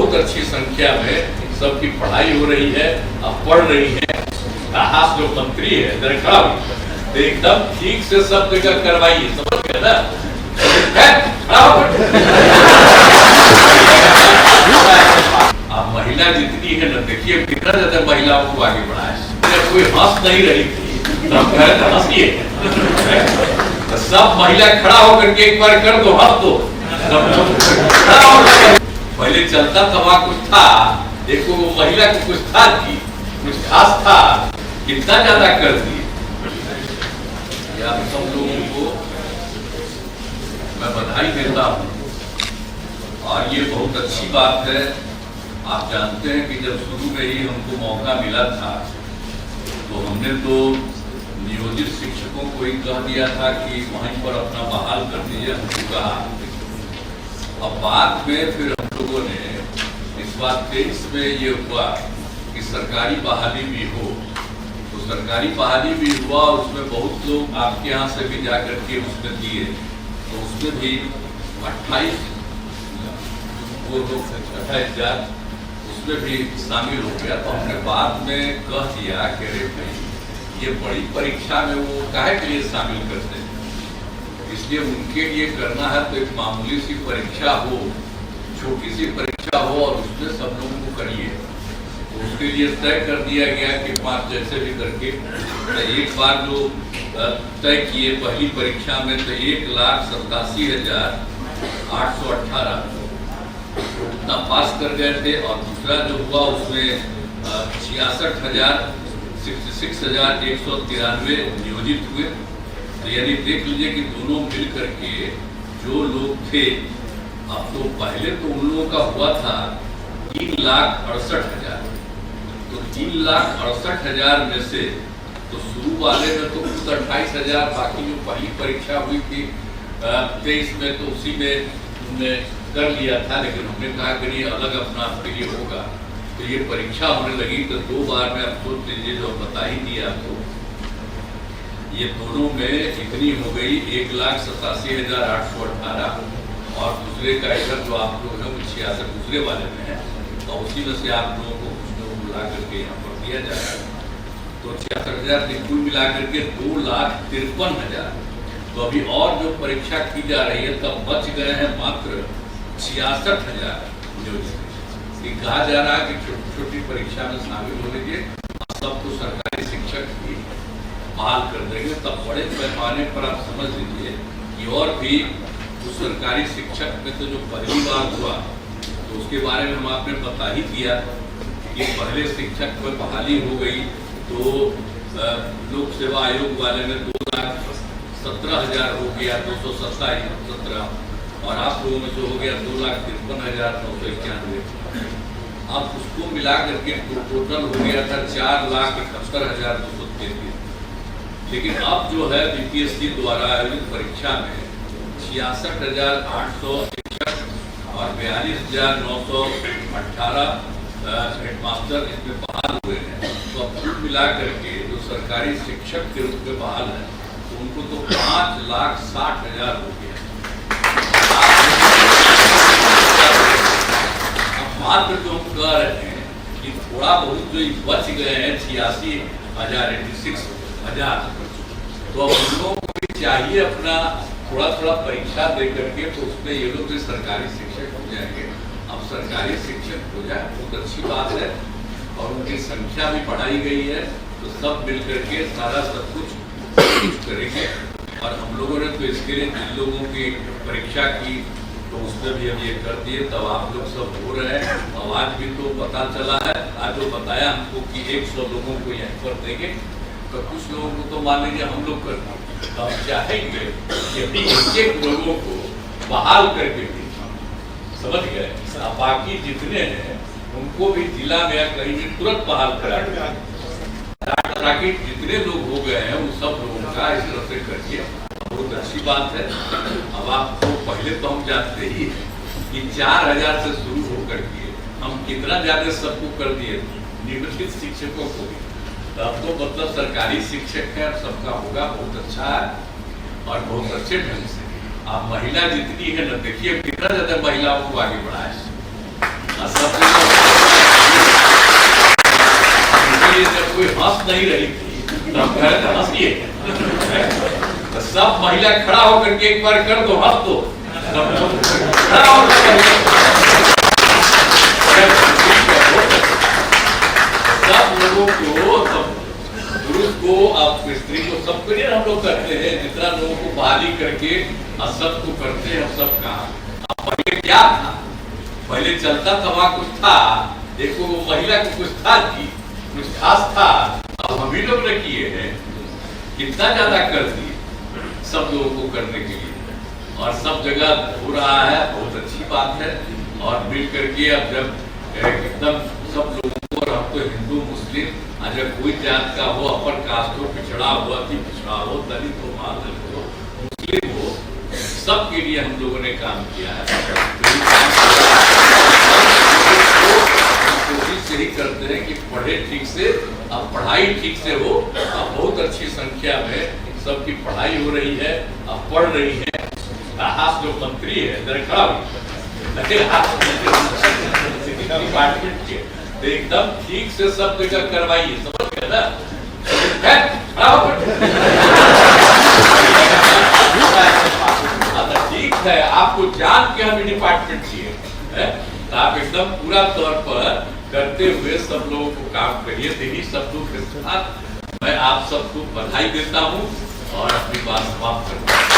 बहुत अच्छी संख्या में सबकी पढ़ाई हो रही है, अब पढ़ रही है। आप जो मंत्री है दरखड़ा तो एकदम ठीक से सब जगह करवाइए, समझ गए ना? अब महिला जितनी है ना, देखिए कितना ज्यादा महिलाओं को आगे बढ़ाया। कोई हंस नहीं रही थी, तब हंसिए। सब महिला खड़ा होकर के एक बार कर दो, हंस दो। पहले चलता तवा कुछ था, देखो वो महिला को कुछ था की, कुछ खास था, कितना ज्यादा कर दिए। आप सब लोगों को मैं बधाई देता हूँ और ये बहुत अच्छी बात है। आप जानते हैं कि जब शुरू में ही हमको मौका मिला था तो हमने तो नियोजित शिक्षकों को ही कह दिया था कि वहीं पर अपना बहाल कर दीजिए, हमको कहा। अब बाद में फिर हम लोगों ने इस बार 23 में ये हुआ कि सरकारी बहाली भी हो, तो सरकारी बहाली भी हुआ। उसमें बहुत लोग आपके यहाँ से भी जाकर के उसमें दिए, तो उसमें भी 28,000 उसमें भी शामिल हो गया। तो हमने बाद में कह दिया कि अरे भाई ये बड़ी परीक्षा में वो काहे के लिए शामिल करते हैं, इसलिए उनके लिए करना है तो एक मामूली सी परीक्षा हो, छोटी सी परीक्षा हो और उसमें सब लोगों को करिए। तो उसके लिए तय कर दिया गया कि 5 जैसे भी करके एक बार जो तय किए पहली परीक्षा में तो 1,87,818 उतना पास कर गए थे। और दूसरा जो हुआ उसमें 66,193 नियोजित हुए। तो यानी देख लीजिए कि दोनों मिल करके जो लोग थे, अब तो पहले तो उन लोगों का हुआ था 3,68,000, तो 3,68,000 में से तो शुरू वाले में तो कुछ 28,000, बाकी जो पहली परीक्षा हुई थी 23 में तो उसी में हमने कर लिया था। लेकिन हमने कहा कि ये अलग अपना आपके लिए होगा, तो ये परीक्षा होने लगी तो 2 बार में आप सोच लीजिए, जो बता ही दिया आपको, ये दोनों में इतनी हो गई 1,87,818 और दूसरे का इधर जो आप लोग हैं 66 दूसरे वाले में है, और उसी में से आप लोगों को कुछ लोग मिला करके यहाँ पर दिया जाएगा। तो 66,000 कुल मिला करके 2,53,000। तो अभी और जो परीक्षा की जा रही है तब बच गए हैं मात्र 66,000 जो कहा जा रहा है कि छोटी छोटी परीक्षा में शामिल हो लीजिए, सबको सरकारी शिक्षक भी बहाल कर देंगे। तब बड़े पैमाने पर आप समझ लीजिए कि और भी उस सरकारी शिक्षक में तो जो पहली बार हुआ तो उसके बारे में हम आपने बता ही दिया कि पहले शिक्षक में बहाली हो गई तो लोक सेवा आयोग वाले में 2,17,000 हो गया, 217 और आप लोगों में जो हो गया 2,53,991। अब उसको मिला करके टोटल हो गया था 4,71,233। लेकिन अब जो है बीपीएससी द्वारा आयोजित परीक्षा में 66,861 और 42,918 हेडमास्टर इसमें बहाल हुए हैं। तो अब कुल मिला करके जो सरकारी शिक्षक के रूप में बहाल है तो उनको तो 5,60,000 हो गया। मात्र जो हम कह रहे हैं कि थोड़ा बहुत जो बच गए हैं 86,000 तो अब उन लोगों को भी चाहिए अपना थोड़ा थोड़ा परीक्षा दे करके, तो उसमें ये लोग भी सरकारी शिक्षक हो जाएंगे। अब सरकारी शिक्षक हो जाए बहुत अच्छी बात है और उनकी संख्या भी बढ़ाई गई है, तो सब मिल करके सारा सब कुछ करेंगे। और हम लोगों ने तो इसके लिए जिन लोगों की परीक्षा की तो उसमें भी हम ये कर दिए, तब आप लोग सब हो रहे हैं। अब आज भी तो पता चला है, आज जो बताया हमको कि 100 लोगों को यहाँ पर देंगे, तो कुछ लोगों को तो मान लीजिए हम लोग कर देंगे। तो हम चाहेंगे कि एक लोगों को बहाल करके भी, समझ गए, बाकी जितने हैं उनको भी जिला में या कहीं भी तुरंत बहाल करा, ताकि जितने लोग हो गए हैं उन सब लोगों का इस तरह से करिए। बहुत अच्छी बात है। अब आपको पहले तो हम जानते ही कि 4,000 से शुरू होकर के हम कितना ज्यादा सबको कर दिए, नियोजित शिक्षकों को भी। तो अब तो मतलब सरकारी शिक्षक है, सबका होगा, बहुत अच्छा है और बहुत अच्छे ढंग से। आप महिला जितनी है ना, देखिए कितना ज्यादा महिलाओं को आगे बढ़ाए। सब नहीं रही थी तो हम कह रहे थे हंसिए। तो सब महिला खड़ा होकर के एक बार कर दो, हंस दो, खड़ा होकर सब लोगों को, सब पुरुष को, आप स्त्री को, सबको नहीं हम लोग करते हैं, जितना लोगों को बहाली करके और सबको करते हैं। सब कहा अब पहले क्या था, पहले चलता था वहां कुछ था, देखो वो महिला को कुछ था जी, कुछ खास था। अब हम ही लोग ने किए हैं, कितना ज्यादा कर दिए सब लोगों को करने के लिए, और सब जगह हो रहा है, बहुत अच्छी बात है। और मिल करके अब जब एकदम सब लोगों को, और अब तो हिंदू मुस्लिम अगर कोई जात का हो, अपर कास्ट हो, पिछड़ा हो, अति पिछड़ा हो, दलित हो, महादलित हो, मुस्लिम हो, सबके लिए हम लोगों ने काम किया है। कोशिश यही करते हैं कि पढ़े ठीक से, अब पढ़ाई ठीक से हो। अब बहुत अच्छी संख्या में सबकी पढ़ाई हो रही है, अब पढ़ रही है। हाथ जो मंत्री है डिपार्टमेंट के, तो एकदम ठीक से सब जगह करवाइए, समझ गए ना? ठीक है, आपको जान के हम डिपार्टमेंट चाहिए, तो आप एकदम पूरा तौर पर करते हुए सब लोगों को काम करिए। यही सब लोग के साथ मैं आप सबको बधाई देता हूँ और अपनी बात समाप्त करता हूँ।